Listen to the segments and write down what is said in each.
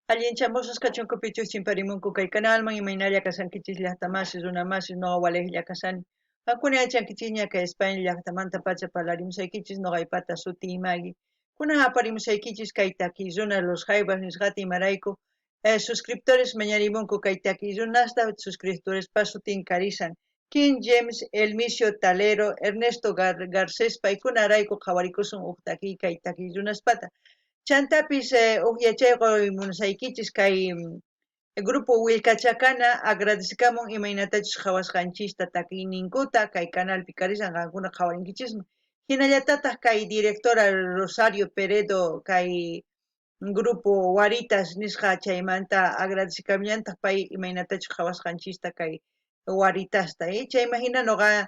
Allinchamusas kachunkupichus chimparimunku kay kanalman imaynalla kasankichis llaqtamasis runamasis noqa waliqlla kasani. Qankuna yachankichikña kay España llaqtamanta pacha parlarimusaykichis noqaypata suti imagui. Kunan aparimusaykichis kay takilluna los jaivas nisqata imarayku suscriptores mañarimunku kay takillunasta suscriptorespa sutin karisan. King James, Elmisio Talero, Ernesto Garcés paykunarayku qhawarikusun huk takiy kay takillunaspata. Chantapis uqyachayqa munasaykichis kay grupo Wilkachakana agradecikamun imaynatachus qhawasqanchista takiyninkuta kay canalpi karisan qankuna qhawarinkichikmi. Hinallatataq kay directora Rosario Peredo kay grupo Waritas nisqa chaymanta agradecikamullantaq pay imaynatachus qhawasqanchista kay Waritasta chayma hina noqa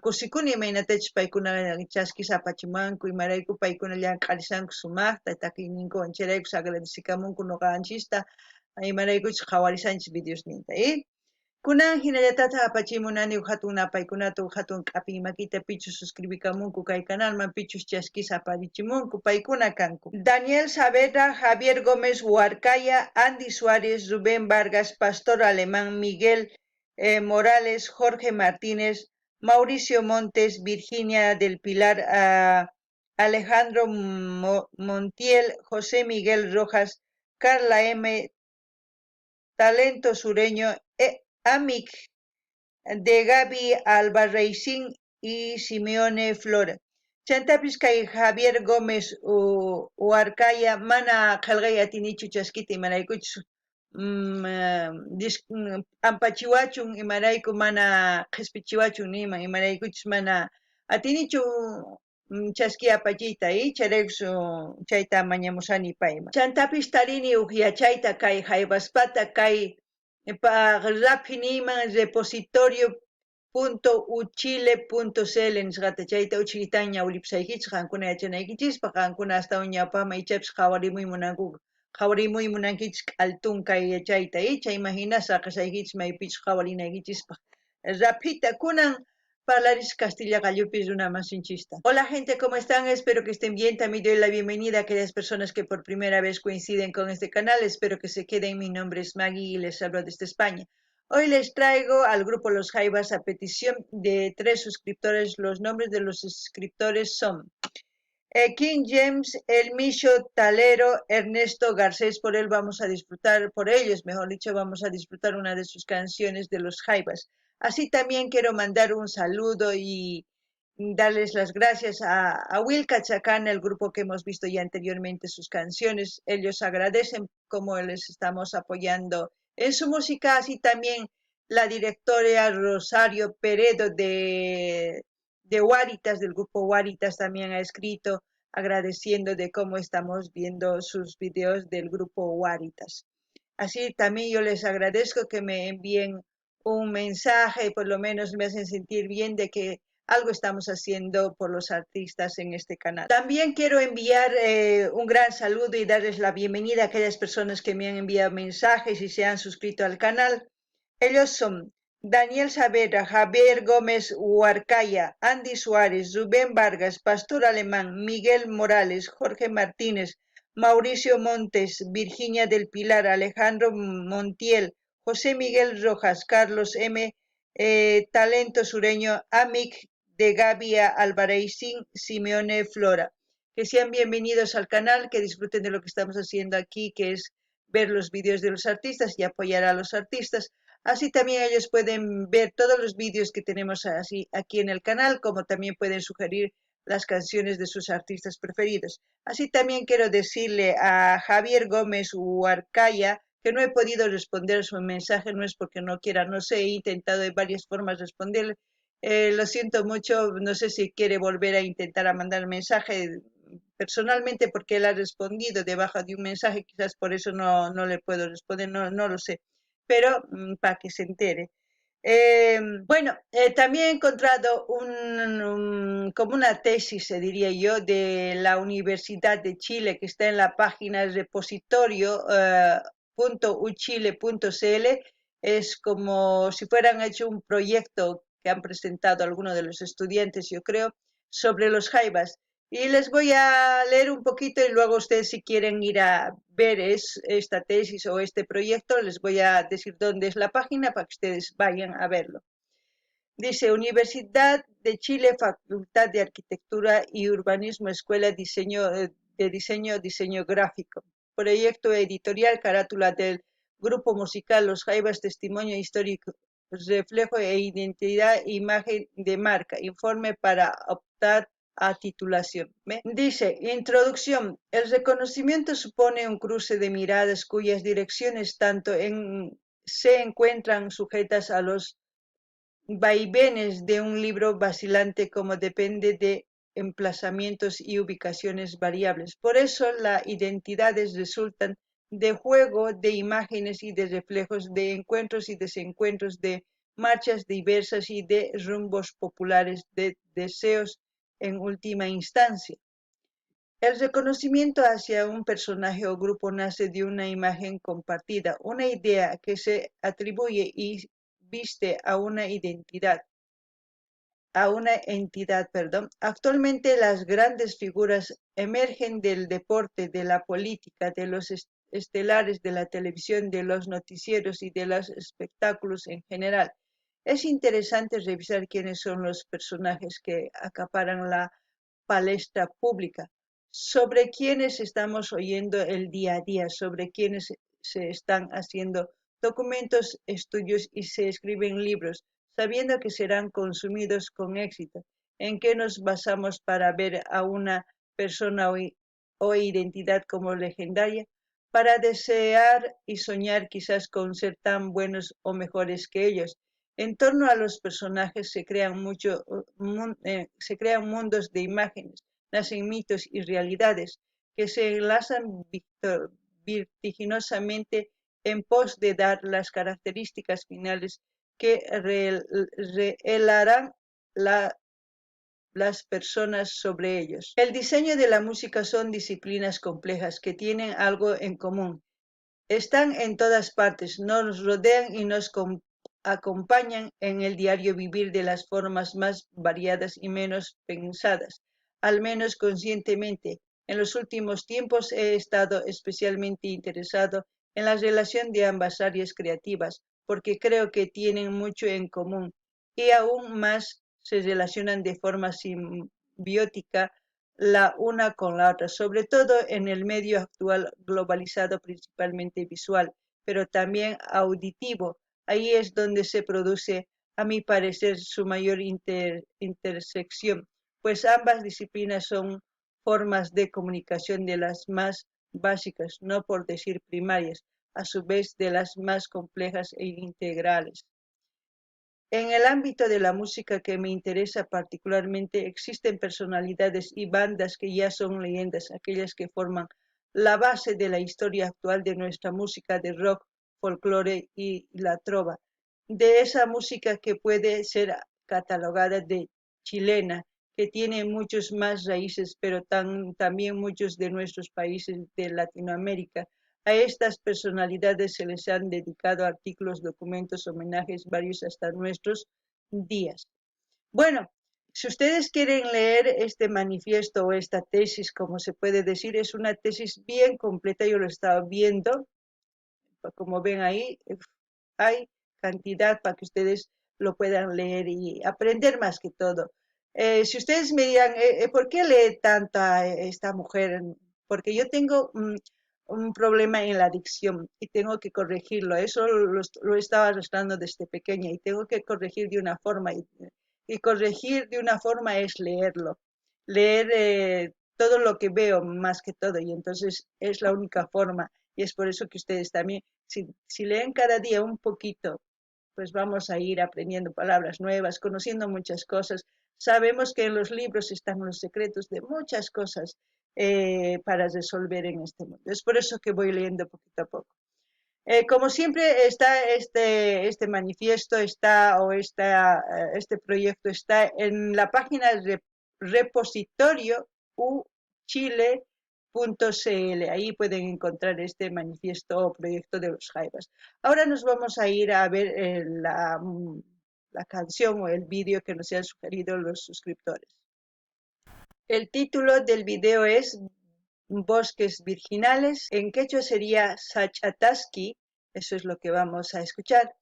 kusikuni imaynatachus paykuna chaskisa apachimanku imarayku paykuna llank'arisanku sumaqta takiyninkuwan chayraykus agradecikamunku noqanchista imaraykuchus qhawarisanchis videosninta kunan hinallatataq apachimunani hatun napaykunata hatun q'api makita pichus suscribikamunku kay canalman pichus chaskisa aparichimunku paykuna kanku Daniel Saavedra, Javier Gómez Huarcaya, Andy Suárez, Rubén Vargas, Pastor Alemán, Miguel Morales, Jorge Martínez, Mauricio Montes, Virginia del Pilar, Alejandro Montiel, José Miguel Rojas, Carla M, Talento Sureño, Amic de Gaby Albarracín y Simeone Flora. Chantapis kay Javier Gómez Huarcaya mana qelqay atinichu chaskita imaraykuchus ampachiwachun imarayku mana qhispichiwachun nima imaraykuchus mana atinichu chaski apachiyta chayraykus chayta mañamusani payman chantapis tarini uqyachayta kay haybaspata kay rapi niman repositorio.uchile.cl nisqata chayta uchilitaña ñawlipusaykichis qankuna yachanaykichikpa qankuna astawan ñawpaqman ichapis qhawarimuy munankichis k'altun kay yachayta chayma hina saqasaykichis maypichus qhawarinaykichikpa rapita kunan parlaris Castilla Gallupis una masinchista. Hola gente, ¿cómo están? Espero que estén bien. También doy la bienvenida a aquellas personas que por primera vez coinciden con este canal. Espero que se queden. Mi nombre es Maggie y les hablo desde España. Hoy les traigo al grupo Los Jaivas a petición de 3 suscriptores. Los nombres de los suscriptores son King James, Elmisio Talero, Ernesto Garcés. Por ellos, mejor dicho, vamos a disfrutar una de sus canciones de Los Jaivas. Así también quiero mandar un saludo y darles las gracias a Wilka Chacana, el grupo que hemos visto ya anteriormente sus canciones. Ellos agradecen cómo les estamos apoyando en su música. Así también la directora Rosario Peredo de Waritas, del grupo Waritas, también ha escrito agradeciendo de cómo estamos viendo sus videos del grupo Waritas. Así también yo les agradezco que me envíen un mensaje, por lo menos me hacen sentir bien de que algo estamos haciendo por los artistas en este canal. También quiero enviar un gran saludo y darles la bienvenida a aquellas personas que me han enviado mensajes y se han suscrito al canal. Ellos son Daniel Saavedra, Javier Gómez Huarcaya, Andy Suárez, Rubén Vargas, Pastor Alemán, Miguel Morales, Jorge Martínez, Mauricio Montes, Virginia del Pilar, Alejandro Montiel, José Miguel Rojas, Carlos M, Talento Sureño, Amic de Gaby Albarracín, Simeone Flora. Que sean bienvenidos al canal, que disfruten de lo que estamos haciendo aquí, que es ver los vídeos de los artistas y apoyar a los artistas. Así también ellos pueden ver todos los vídeos que tenemos así aquí en el canal, como también pueden sugerir las canciones de sus artistas preferidos. Así también quiero decirle a Javier Gómez Huarcaya que no he podido responder su mensaje, no es porque no quiera, no sé, he intentado de varias formas responderle. Lo siento mucho, no sé si quiere volver a intentar a mandar el mensaje personalmente porque él ha respondido debajo de un mensaje, quizás por eso no le puedo responder, no lo sé, pero para que se entere. También he encontrado como una tesis, diría yo, de la Universidad de Chile, que está en la página repositorio.uchile.cl. Es como si fueran hecho un proyecto que han presentado algunos de los estudiantes, yo creo, sobre los jaivas. Y les voy a leer un poquito y luego ustedes si quieren ir a ver esta tesis o este proyecto, les voy a decir dónde es la página para que ustedes vayan a verlo. Dice Universidad de Chile, Facultad de Arquitectura y Urbanismo, Escuela de Diseño Gráfico. Proyecto editorial, carátula del grupo musical Los Jaivas, testimonio histórico, reflejo e identidad, imagen de marca, informe para optar a titulación. ¿Ve? Dice, introducción, el reconocimiento supone un cruce de miradas cuyas direcciones se encuentran sujetas a los vaivenes de un libro vacilante como depende de emplazamientos y ubicaciones variables. Por eso las identidades resultan de juego de imágenes y de reflejos, de encuentros y desencuentros, de marchas diversas y de rumbos populares, de deseos en última instancia. El reconocimiento hacia un personaje o grupo nace de una imagen compartida, una idea que se atribuye y viste a una entidad, perdón. Actualmente las grandes figuras emergen del deporte, de la política, de los estelares, de la televisión, de los noticieros y de los espectáculos en general. Es interesante revisar quiénes son los personajes que acaparan la palestra pública, sobre quienes estamos oyendo el día a día, sobre quienes se están haciendo documentos, estudios y se escriben libros, sabiendo que serán consumidos con éxito. ¿En qué nos basamos para ver a una persona o identidad como legendaria? Para desear y soñar quizás con ser tan buenos o mejores que ellos. En torno a los personajes se crean mundos de imágenes, nacen mitos y realidades que se enlazan vertiginosamente en pos de dar las características finales que revelarán las personas sobre ellos. El diseño de la música son disciplinas complejas que tienen algo en común. Están en todas partes, nos rodean y nos acompañan en el diario vivir de las formas más variadas y menos pensadas, al menos conscientemente. En los últimos tiempos he estado especialmente interesado en la relación de ambas áreas creativas, porque creo que tienen mucho en común y aún más se relacionan de forma simbiótica la una con la otra, sobre todo en el medio actual globalizado principalmente visual, pero también auditivo. Ahí es donde se produce, a mi parecer, su mayor intersección, pues ambas disciplinas son formas de comunicación de las más básicas, no por decir primarias, a su vez de las más complejas e integrales. En el ámbito de la música que me interesa particularmente, existen personalidades y bandas que ya son leyendas, aquellas que forman la base de la historia actual de nuestra música de rock, folclore y la trova, de esa música que puede ser catalogada de chilena, que tiene muchos más raíces, pero también muchos de nuestros países de Latinoamérica. A estas personalidades se les han dedicado artículos, documentos, homenajes, varios hasta nuestros días. Bueno, si ustedes quieren leer este manifiesto o esta tesis, como se puede decir, es una tesis bien completa, yo lo estaba viendo, como ven ahí, hay cantidad para que ustedes lo puedan leer y aprender más que todo. Si ustedes me dirán, ¿por qué lee tanta esta mujer? Porque yo tengo un problema en la adicción y tengo que corregirlo. Eso lo estaba arrastrando desde pequeña y tengo que corregir de una forma. Y corregir de una forma es leerlo. Leer todo lo que veo más que todo y entonces es la única forma. Y es por eso que ustedes también, si leen cada día un poquito, pues vamos a ir aprendiendo palabras nuevas, conociendo muchas cosas. Sabemos que en los libros están los secretos de muchas cosas para resolver en este mundo. Es por eso que voy leyendo poquito a poco. Como siempre está este manifiesto, este proyecto está en la página de repositorio uchile.cl. Ahí pueden encontrar este manifiesto o proyecto de los Jaivas. Ahora nos vamos a ir a ver la canción o el vídeo que nos han sugerido los suscriptores. El título del video es Bosques Virginales. En quechua sería Sachataski. Eso es lo que vamos a escuchar.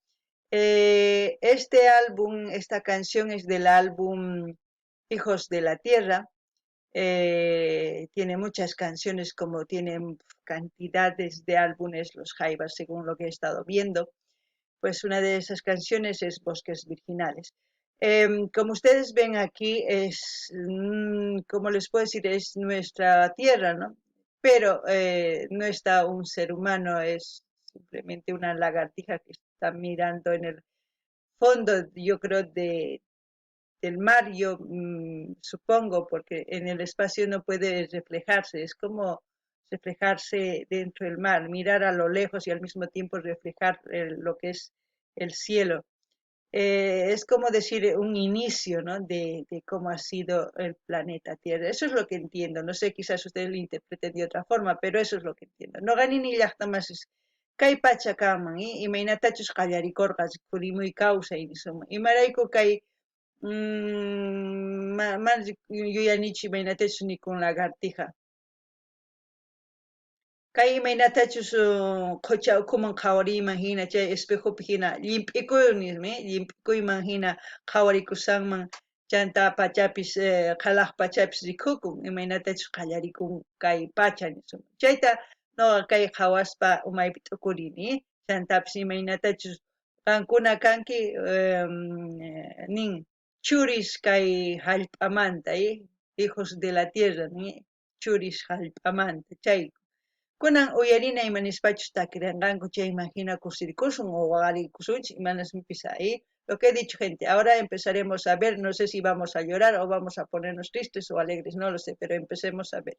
Este álbum, esta canción es del álbum Hijos de la Tierra. Tiene muchas canciones, como tienen cantidades de álbumes los Jaivas, según lo que he estado viendo. Pues una de esas canciones es Bosques Virginales. Como ustedes ven aquí, como les puedo decir, es nuestra tierra, ¿no? Pero no está un ser humano, es simplemente una lagartija que está mirando en el fondo, yo creo, del mar, yo supongo, porque en el espacio no puede reflejarse, es como reflejarse dentro del mar, mirar a lo lejos y al mismo tiempo reflejar lo que es el cielo. Es como decir un inicio, ¿no? De cómo ha sido el planeta Tierra. Eso es lo que entiendo. No sé, quizás ustedes lo interpreten de otra forma, pero eso es lo que entiendo. No ganin ni llaqta más es kay pachakaman, y mainatachus qallarikorqas purimuy kawsay nisuma. Imarayku kay mana yuyanichu imaynatachus ni con lagartija. Kay imaynatachus qucha ukuman qhawariyman hina chay espejopi hina llimp'ikunismi llimp'ikuyman hina qhawarikusanman chanta pachapis qalaq pachapis rikhukun imaynatachus qallarikun kay pacha nisun. Chayta noqa kay qhawaspa umaypi t'ukurini chantapis imaynatachus qankuna kanki nin churis kay hallp'amanta hijos de la tierra ni churis hallp'amanta chay. Kunan uyarina imanispachu takiranqanku chay imagina kusirikusun o waqarikusunchik imanasmipis ahí. Lo que he dicho, gente, ahora empezaremos a ver, no sé si vamos a llorar o vamos a ponernos tristes o alegres, no lo sé, pero empecemos a ver.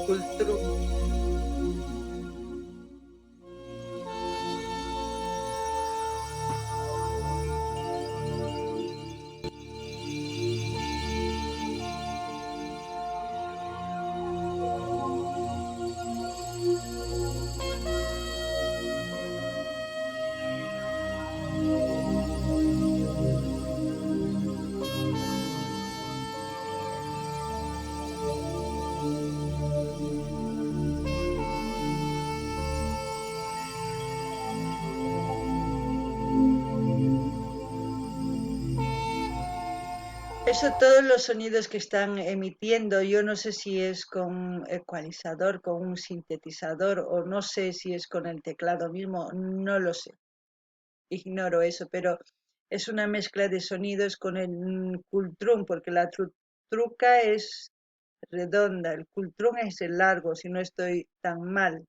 Kultrum. Eso, todos los sonidos que están emitiendo, yo no sé si es con ecualizador, con un sintetizador o no sé si es con el teclado mismo, no lo sé, ignoro eso, pero es una mezcla de sonidos con el cultrún, porque la truca es redonda, el cultrún es el largo, si no estoy tan mal.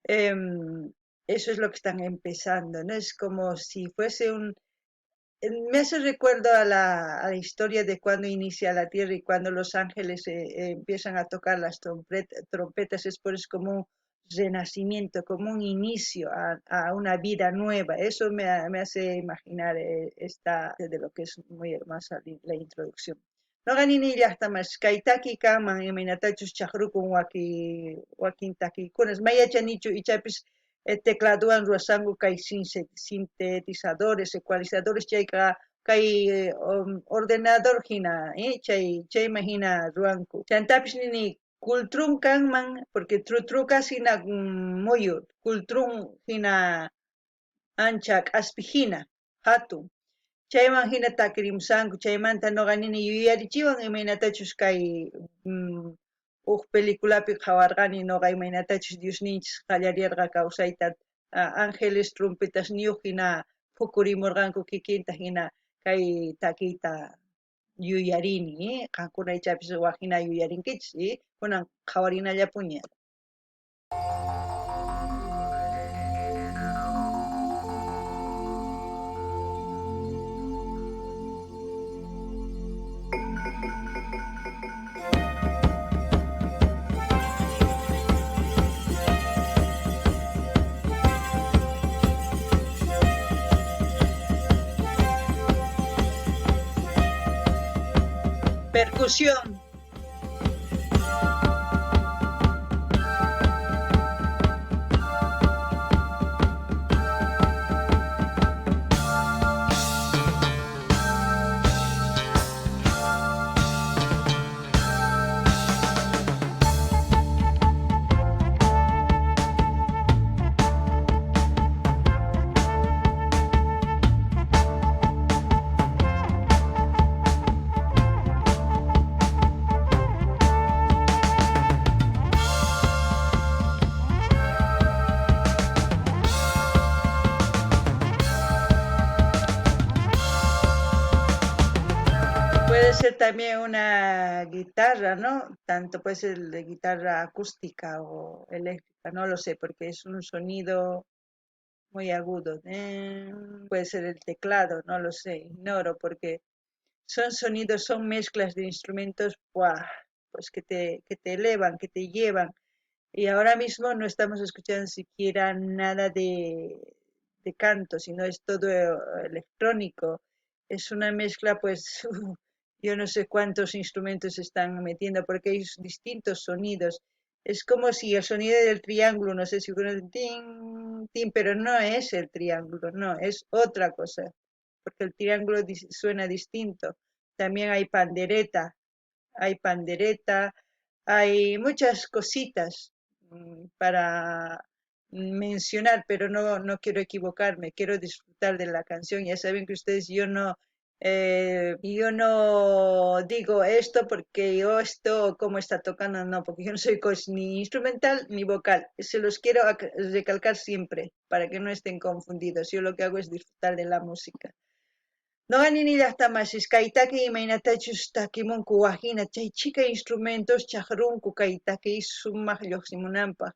Eso es lo que están empezando, ¿no? Es como si fuese me hace recuerdo a la historia de cuando inicia la Tierra y cuando los ángeles empiezan a tocar las trompetas, es por eso como un renacimiento, como un inicio a una vida nueva. Eso me hace imaginar esta de lo que es muy hermosa la introducción. No ganini llaqta más kaitaki kaman imaynatachus chaqrukun wakin takikunas mayachanichu ichapis tecladowan ruwasanku kay sintetizadores, ecualizadores chayqa kay ordenador hina chayman hina ruwanku. Chantapis nini kultrun kanman porque trutrukas hina muyur, kultrun hina ancha k'aspi hina hatun. Chayman hina takirimusanku, chaymanta noqa nini yuyarichiwan imaynatachus kay huk peliculapi qhawarqani noqa imaynatachus Diosninchis qallariyarqa kawsayta ángeles trompetasniyuq hina phukurimurqanku kikinta hina kay takiyta yuyarini, qankunaychapis waqhina yuyarinkichis, kunan qhawarinallapuña. Percusión. Puede ser también una guitarra, ¿no? Tanto puede ser de guitarra acústica o eléctrica, no lo sé, porque es un sonido muy agudo. Puede ser el teclado, no lo sé, ignoro, porque son sonidos, son mezclas de instrumentos, ¡buah! Pues que te elevan, que te llevan. Y ahora mismo no estamos escuchando siquiera nada de canto, sino es todo electrónico. Es una mezcla, pues, yo no sé cuántos instrumentos están metiendo, porque hay distintos sonidos. Es como si el sonido del triángulo, no sé si fuera tin, tin, pero no es el triángulo, no, es otra cosa, porque el triángulo suena distinto. También hay pandereta, hay muchas cositas para mencionar, pero no quiero equivocarme, quiero disfrutar de la canción. Ya saben que ustedes, yo no digo esto porque yo esto como está tocando, no, porque yo no soy ni instrumental ni vocal. Se los quiero recalcar siempre para que no estén confundidos. Yo lo que hago es disfrutar de la música. Noqanini llaqtamasis kaytaki imaynatachus takimunku wajina chay chika instrumentos chaqrunku kaytaki sumaq lluqsimunanpaq.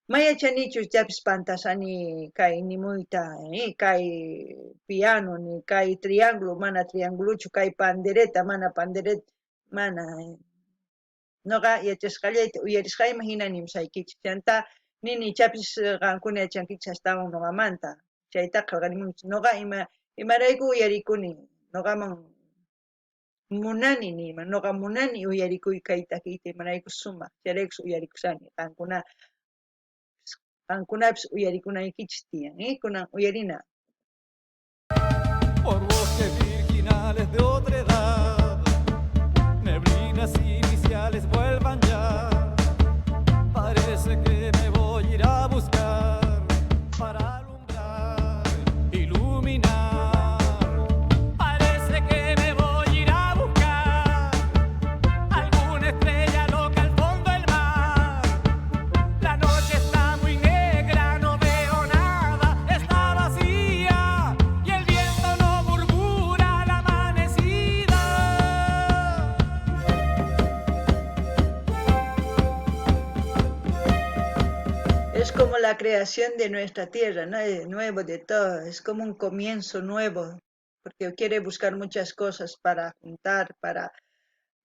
Mayachanichus llapis pantasani kay nimuyta, kay piano ni kay triángulo mana trianguluchu kay pandereta mana pandereta mana. Noqa yachasqallayta uyarisqayma hina nimsaykichis. Chanta nini chapis qankuna yachankichis astawan noqamanta. Chaytaqa qanimunchis. Noqa imarayku uyarikuni. Noqaman munani nima. Noqa munani uyarikuy kay takiyta imarayku sumaq. Chayraykus uyarikusani. Qankunapis uyarikunaykichis tiyan. Kunan uyarina. Por bosques virginales de otra edad, neblinas iniciales vuelvan ya. Parece que me voy a ir a buscar para alumbrar, iluminar. Parece que me voy a ir a buscar alguna estrella loca al fondo del mar. La noche está muy negra, no veo nada, está vacía y el viento no murmura la amanecida. Es como la creación de nuestra tierra, ¿no? De nuevo, de todo. Es como un comienzo nuevo, porque quiere buscar muchas cosas para juntar, para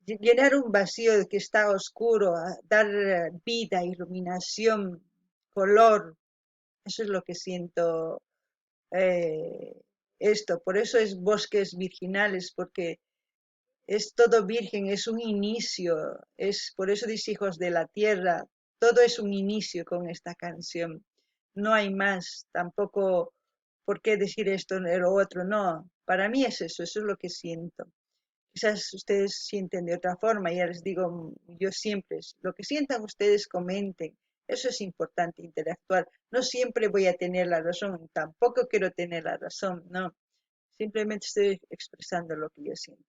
llenar un vacío que está oscuro, dar vida, iluminación, color. Eso es lo que siento esto. Por eso es bosques virginales, porque es todo virgen, es un inicio. Por eso dice hijos de la tierra. Todo es un inicio con esta canción. No hay más, tampoco por qué decir esto o lo otro, no. Para mí es eso es lo que siento. Quizás ustedes sienten de otra forma, ya les digo, yo siempre, lo que sientan ustedes comenten, eso es importante, interactuar. No siempre voy a tener la razón, tampoco quiero tener la razón, no, simplemente estoy expresando lo que yo siento.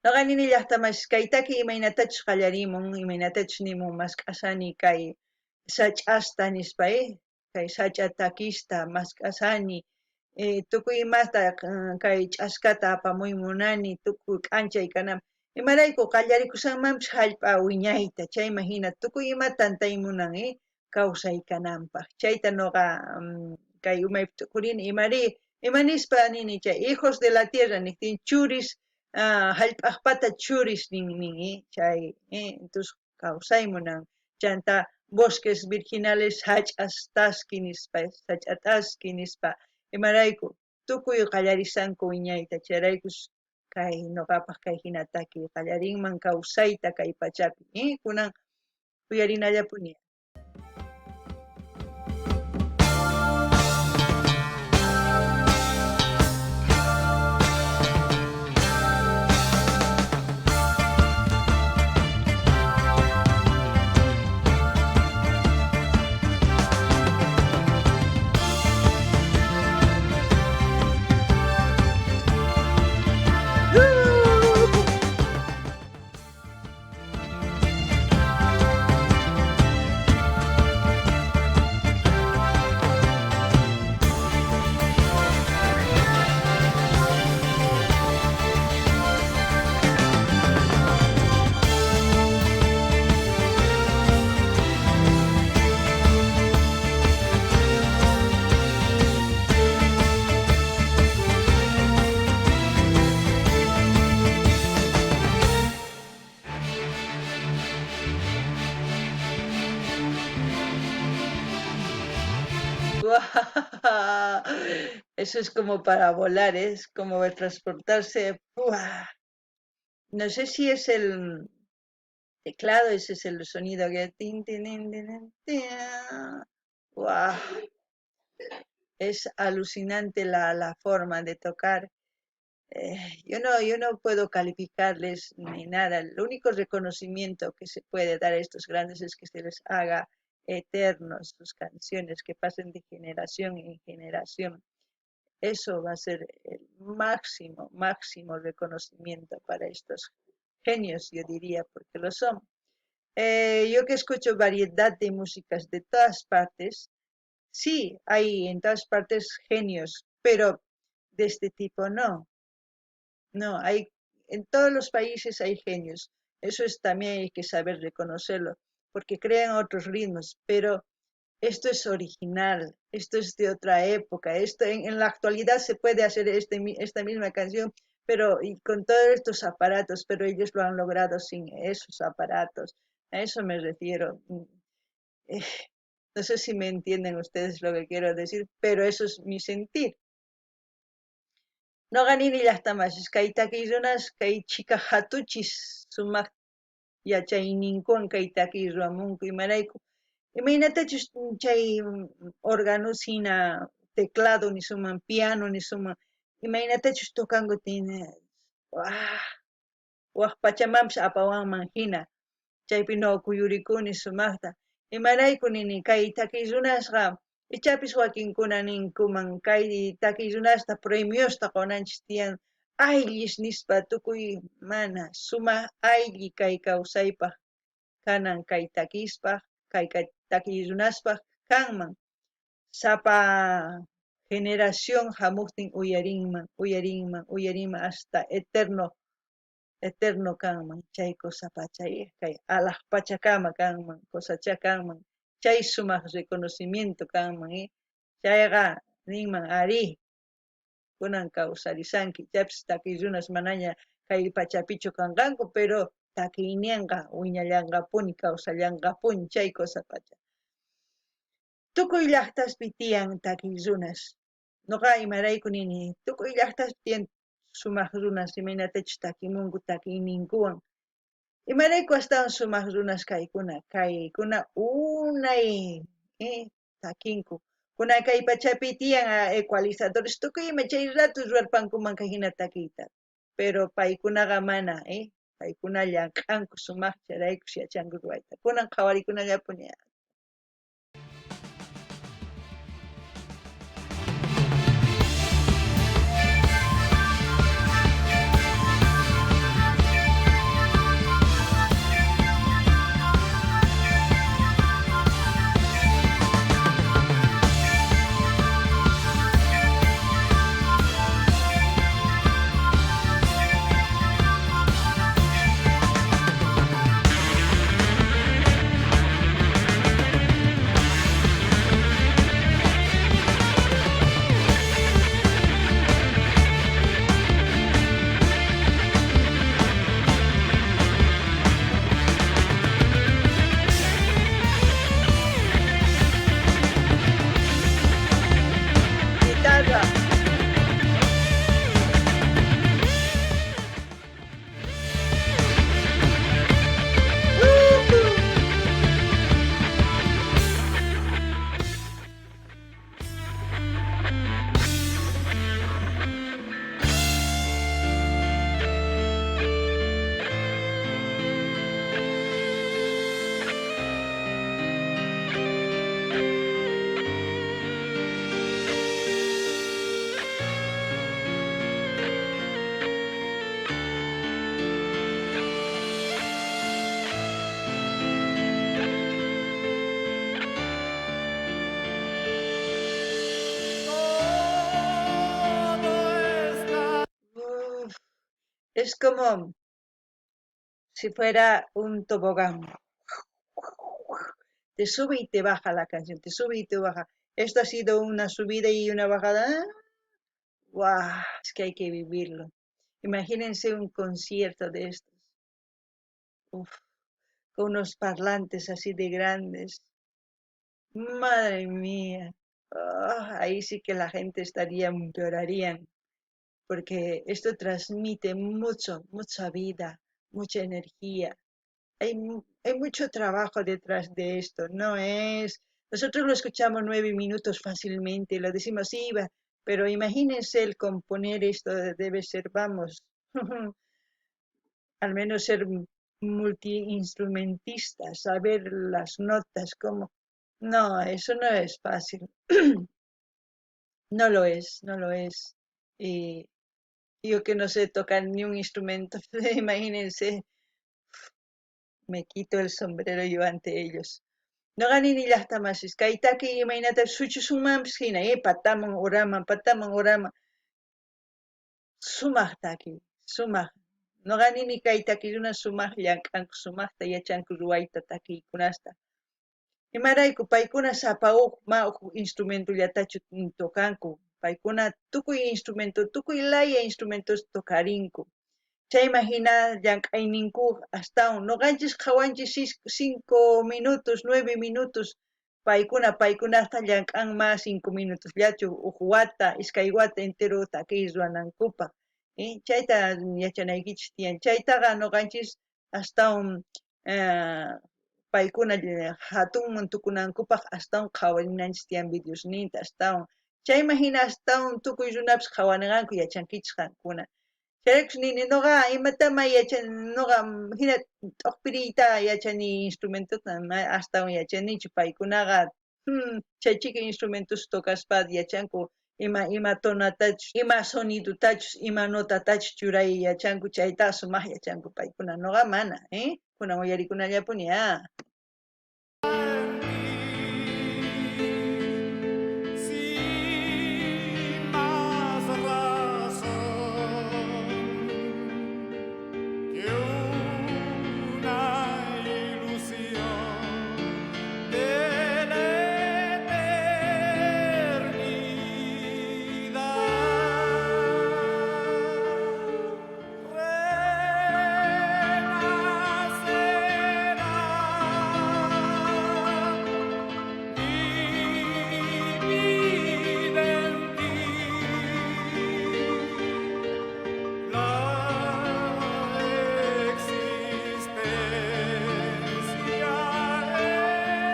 Noqanini llaqtamas kaytaki imaynatachus qallarimun, imaynatachus nimun mask'asani kay sach'asta nispa, kay sach'a takista mask'asani, tukuy imata kay ch'askata apamuymunani, tukuy k'anchay kanapaq. Imarayku qallarikusanmanpis hallp'a wiñayta, chayma hina tukuy imata tantaymunan, kawsaykananpaq. Chayta noqa kay umaypi tukurini imanispa nini chay hijos de la tierra niptin churis hallp'aqpata churis nin, chay, entonces kawsaymunan chanta bosques virginales hach'astaski nispa, sach'ataski nispa imarayku tukuy qallarisanku wiñayta chayraykus kay ñuqapaq kay hinataki qallarinman kawsayta kay pachapi, kunan uyarinallapuña. ¡Guau! Eso es como para volar, es como de transportarse. ¡Buah! No sé si es el teclado, ese es el sonido que... tin, tin, tin, tin, tin. ¡Guau! Es alucinante la forma de tocar. Yo no puedo calificarles ni nada. El único reconocimiento que se puede dar a estos grandes es que se les haga eternos sus canciones, que pasen de generación en generación. Eso va a ser el máximo, máximo reconocimiento para estos genios, yo diría, porque lo son. Yo que escucho variedad de músicas de todas partes, sí, hay en todas partes genios, pero de este tipo no. No, en todos los países hay genios. Eso es también hay que saber reconocerlo, porque crean otros ritmos, pero esto es original, esto es de otra época, esto en la actualidad se puede hacer esta misma canción, pero y con todos estos aparatos, pero ellos lo han logrado sin esos aparatos. A eso me refiero. Eh, no sé si me entienden ustedes lo que quiero decir, pero eso es mi sentir. No ganin llaqtamasas kay takiyrunas kay chika hatuchis sumaq yachayninkuwan kay takiy ruwamunku imarayku imaynatachus chay órganos hina teclado nisuman piano nisuman imaynatachus tukanku tina waq pachamampash apawanman hina chaypi no kuyurikuni sumaqta imarayku nini kay takiy runasqa ichapis wakinkuna ninkuman kay takiy runasta premiosta qunanchis tiyan ayllish nispa tukuy mana sumaq aylli kay kawsaypaq kanan kay takispaq kay takiy runaspaq kanman sapa generación hamuqtin uyarinman hasta eterno kanman chay chay kay alaq pachakama kanman cosacha kanman chay sumaq reconocimiento kanman chayqa ninman ari kunan kawsarisanki chaypis takiy runas manaña kay pachapichu kanqanku pero takiyninqa wiñallanqapuni kawsallanqapuni chay cosapacha tukuy llaqtaspi tiyan takiy runas nuqa imarayku nini tukuy llaqtaspi tiyan sumaq runas imaynatachus takimunku takiyninkuwan imarayku astawan sumaq runas kaykuna unay takinku kuna kay pachapi tiyan ecualizadores tukuy chay rato rurarpankumanqa hina takiyta pero paykunaqa mana paykuna llank'anku sumaq chayraykush yachanku ruwayta kunan qhawarikunallapuña Es como si fuera un tobogán. Te sube y te baja la canción, te sube y te baja. Esto ha sido una subida y una bajada. ¡Guau! Es que hay que vivirlo. Imagínense un concierto de estos. Uf, con unos parlantes así de grandes. Madre mía. Ahí sí que la gente llorarían, porque esto transmite mucha vida, mucha energía. Hay mucho trabajo detrás de esto, no es... Nosotros lo escuchamos 9 minutos fácilmente, lo decimos, sí, va, pero imagínense el componer esto, debe ser, vamos, al menos ser multiinstrumentista, saber las notas, cómo... No, eso no es fácil, no lo es, no lo es. Y yo que no sé tocar ni un instrumento, imagínense, me quito el sombrero yo ante ellos. No gané ni las tamasis. Kaitaki imaynata suchusumampas hina, pataman orama. Sumaqtaki, sumaq. No gané ni kaitaki una sumaq llamkanku sumaqta yachanku ruwayta takiykunasta. Imarayku paykuna sapa huk instrumentullatachu tokanku. Paykuna tukuy laya instrumentos tokarinku. Chayma hina llank'ayninkuq astawan nuqanchis qhawanchis 5 minutos, 9 minutos paykunaqta llank'anma 5 minutoslachu huk wata, iskay wata entero takiy ruwanankupaq. Chayta yachanaykichis tiyan. Chaytaqa nuqanchis astawan paykuna hatunman tukunankupaq astawan qhawarinanchis tiyanmi Diosninta astawan. Chayma hina astawan tukuy runapis qhawananku yachankichis qankuna. Chayrakus nini nuqa imatama yachani nuqa hina t'uqpiriyta yachani instrumentota astawan yachanichu paykunaqa chay chiki instrumentos tokaspa yachanku ima tonatachus, ima sonidotachus, ima notatachus churay yachanku chaytaqa sumaq yachanku paykuna nuqa mana, kunan uyarikunallapuni Sin más razón que una ilusión de la eternidad. Mi vida en ti, la existencia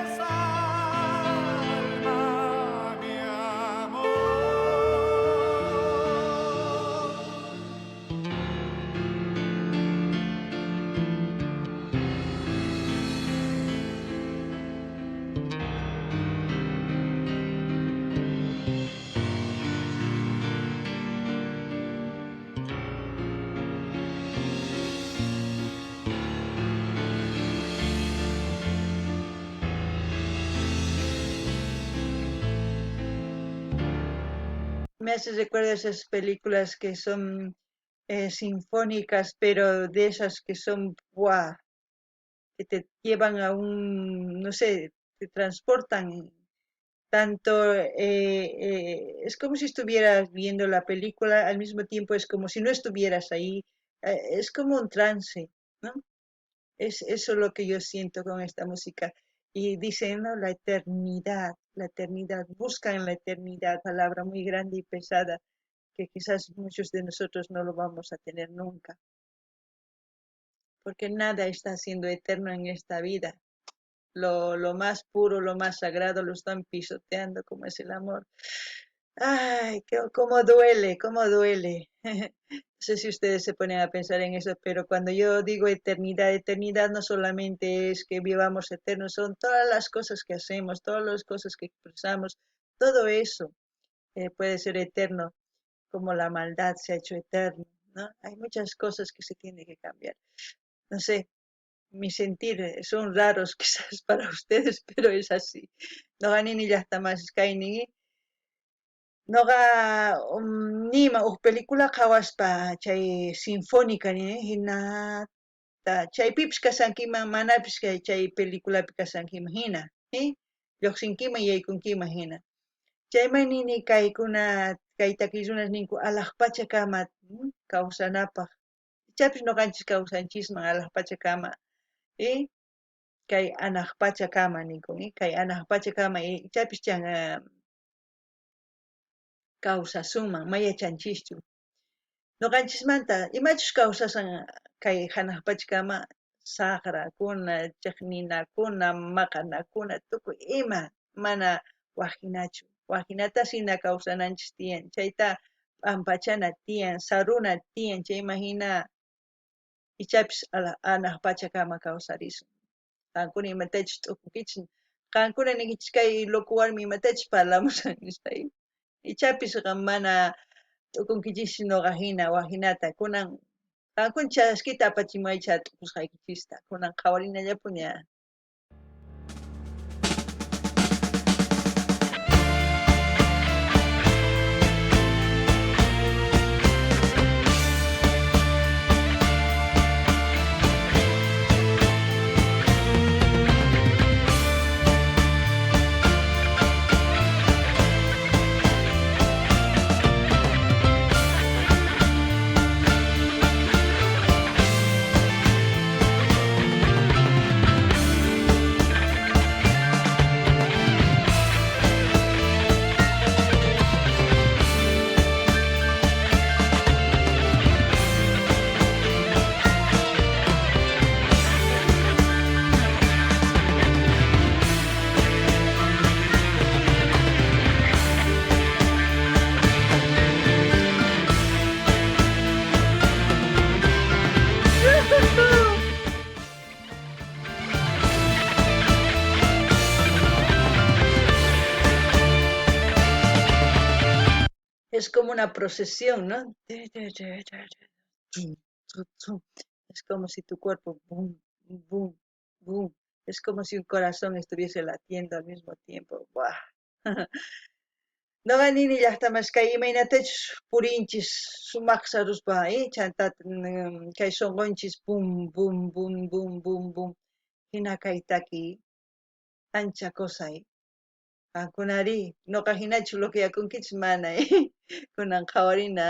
es alma, mi amor. Me hace recuerdo esas películas que son sinfónicas, pero de esas que son, ¡buah! Que te llevan a un, no sé, te transportan tanto, es como si estuvieras viendo la película, al mismo tiempo es como si no estuvieras ahí, es como un trance, ¿no? Es eso lo que yo siento con esta música. Y dicen, ¿no? La eternidad, buscan la eternidad, palabra muy grande y pesada, que quizás muchos de nosotros no lo vamos a tener nunca, porque nada está siendo eterno en esta vida. Lo más puro, lo más sagrado lo están pisoteando, como es el amor. Ay, cómo duele, cómo duele. No sé si ustedes se ponen a pensar en eso, pero cuando yo digo eternidad, eternidad no solamente es que vivamos eternos, son todas las cosas que hacemos, todas las cosas que expresamos, todo eso puede ser eterno, como la maldad se ha hecho eterno, ¿no? Hay muchas cosas que se tienen que cambiar. No sé, mis sentires son raros quizás para ustedes, pero es así. No gané ni las tamas kaini, Noqa nima huk película qhawaspa chay sinfónica hinata chaypipish kasankiman manapish chay peliculapi kasankiman hina lluqsinkiman yaykunkiman hina chayman nini kaykuna kay takiy runas ninku alaq pachakama kawsanapaq ichapish ñuqanchis kawsanchisman alaq pachakama kay anaq pachakama ninkun kay anaq pachakama ichapish chan kawsasunman mayachanchischu ñuqanchismanta imachush kawsasan kay hanaq pachakama saqrakuna chiqninakuna maqanakuna tukuy ima mana waqhinachu waqhinatas hina kawsananchis tiyan chayta p'ampachana tiyan saruna tiyan chayma hina ichapish anaq pachakama kawsarisun qankuna imatachus t'ukunkichis qankuna ninkichis kay loco warmi imatachus parlamushaq nishpa ichapishqa mana t'ukunkichis ñuqa hina waqhinata kunan qankuna chaskita apachimaycha t'ukusqaykichista kunan qhawarinallapuña. Es como una procesión, ¿no? Es como si tu cuerpo, boom, boom, boom. Es como si un corazón estuviese latiendo al mismo tiempo. ¡Buah! Noqa nini llaqtamashkay imaynatachus purinchis sumaq saruspa chantata kay sunqunchis bum bum bum bum bum bum hina kay taki ancha qusay qankunari noqa hinachu loqiyakunkichis mana kunan qhawarina.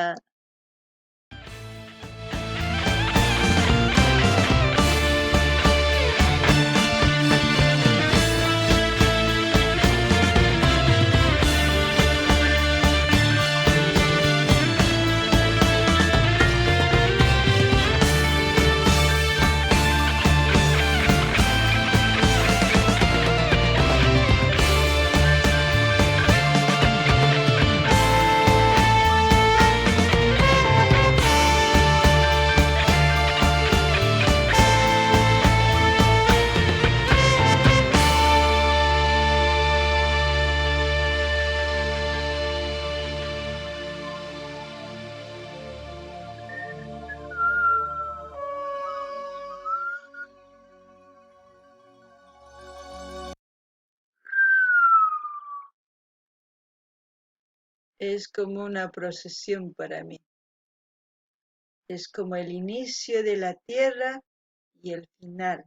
Es como una procesión para mí. Es como el inicio de la tierra y el final.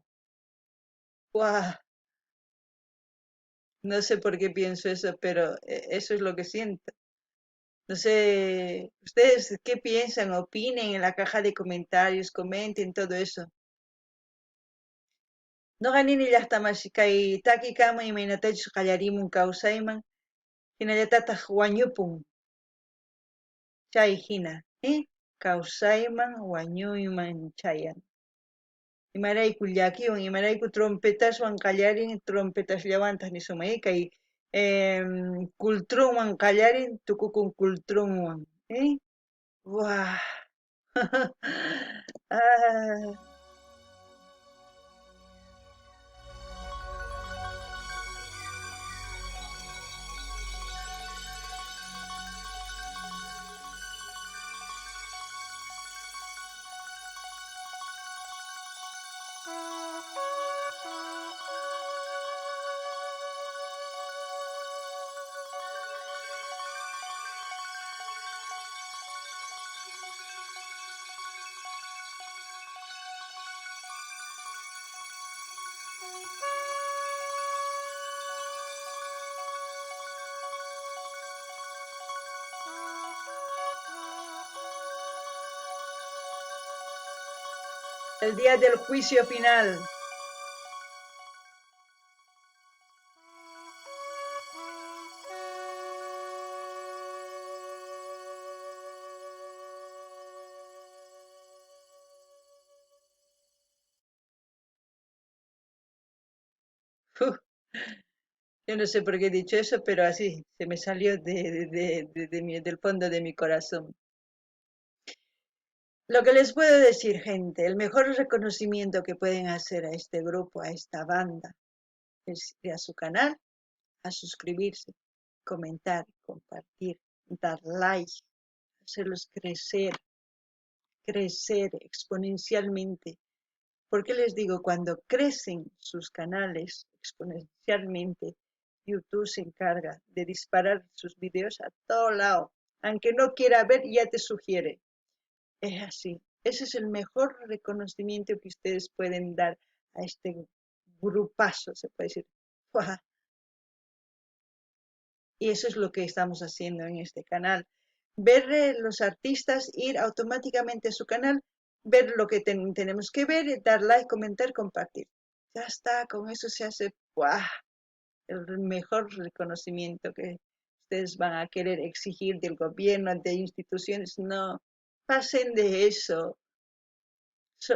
¡Guau! No sé por qué pienso eso, pero eso es lo que siento. No sé, ¿ustedes qué piensan? Opinen en la caja de comentarios, comenten todo eso. Noqa nini llaqtamash kay takikama imaynatachus qallarimun kawsayman hinallatataq wañupun chay hina kawsayman wañuyman chayan imarayku llakiwan imarayku trompetashwan qallarin trompetashllawantaq nisumay kay kultrunwan qallarin tukukun kultrunwan wah ah. el día del juicio final. Uf, yo no sé por qué he dicho eso, pero así se me salió del fondo de mi corazón. Lo que les puedo decir, gente, el mejor reconocimiento que pueden hacer a este grupo, a esta banda, es ir a su canal, a suscribirse, comentar, compartir, dar like, hacerlos crecer exponencialmente. ¿Por qué les digo? Cuando crecen sus canales exponencialmente, YouTube se encarga de disparar sus videos a todo lado. Aunque no quiera ver, ya te sugiere. Es así. Ese es el mejor reconocimiento que ustedes pueden dar a este grupazo, se puede decir. Y eso es lo que estamos haciendo en este canal. Ver los artistas, ir automáticamente a su canal, ver lo que tenemos que ver, dar like, comentar, compartir. Ya está, con eso se hace ¡buah! El mejor reconocimiento que ustedes van a querer exigir del gobierno, de instituciones. No, pasen de eso.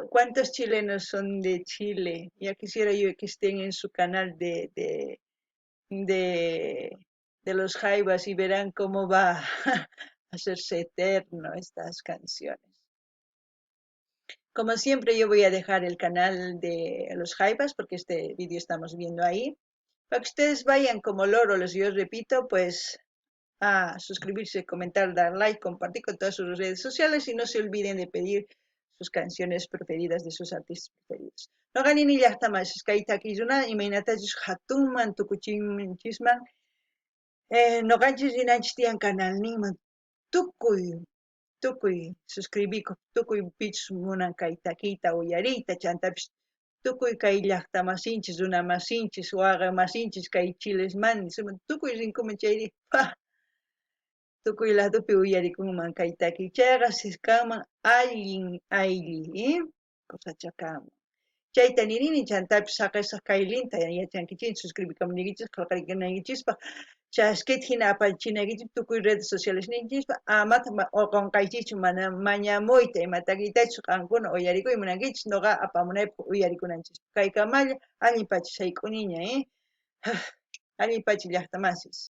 ¿Cuántos chilenos son de Chile? Ya quisiera yo que estén en su canal de, de los Jaivas y verán cómo va a hacerse eterno estas canciones. Como siempre, yo voy a dejar el canal de los Jaivas porque este vídeo estamos viendo ahí. Para que ustedes vayan como loros, yo repito, pues a suscribirse, comentar, dar like, compartir con todas sus redes sociales y no se olviden de pedir sus canciones preferidas de sus artistas preferidos. No ganin ni hasta más, es que ahí está aquí una y me inatas hatunman tukuchinchisman no ganchis dinanchis tian canal niman tukuy tukuy suscribiko tukuy pitch munan kay takita uyarita chantapis tukuy kay llaqta masinchis runa masinchis waqa masinchis kay chilesman tukuy rinkuman chayri tukuy ladopi uyarikunman kay taki chayqa sisqanman allin aylli kusachakaman chayta nirini chantapis saqisaq kaylinta yachankichis suscribikamunkichis qillqarikunaykichis chasquit hina apachinaykichis tukuy redes sociales ninchis amata qonqaykichu mana mañamuyta imatakitachus qankuna uyarikuy munankichis noqa apamunaypaq uyarikunanchis kaykamalla allin pacha sayk'uniña allin pacha llaqta masis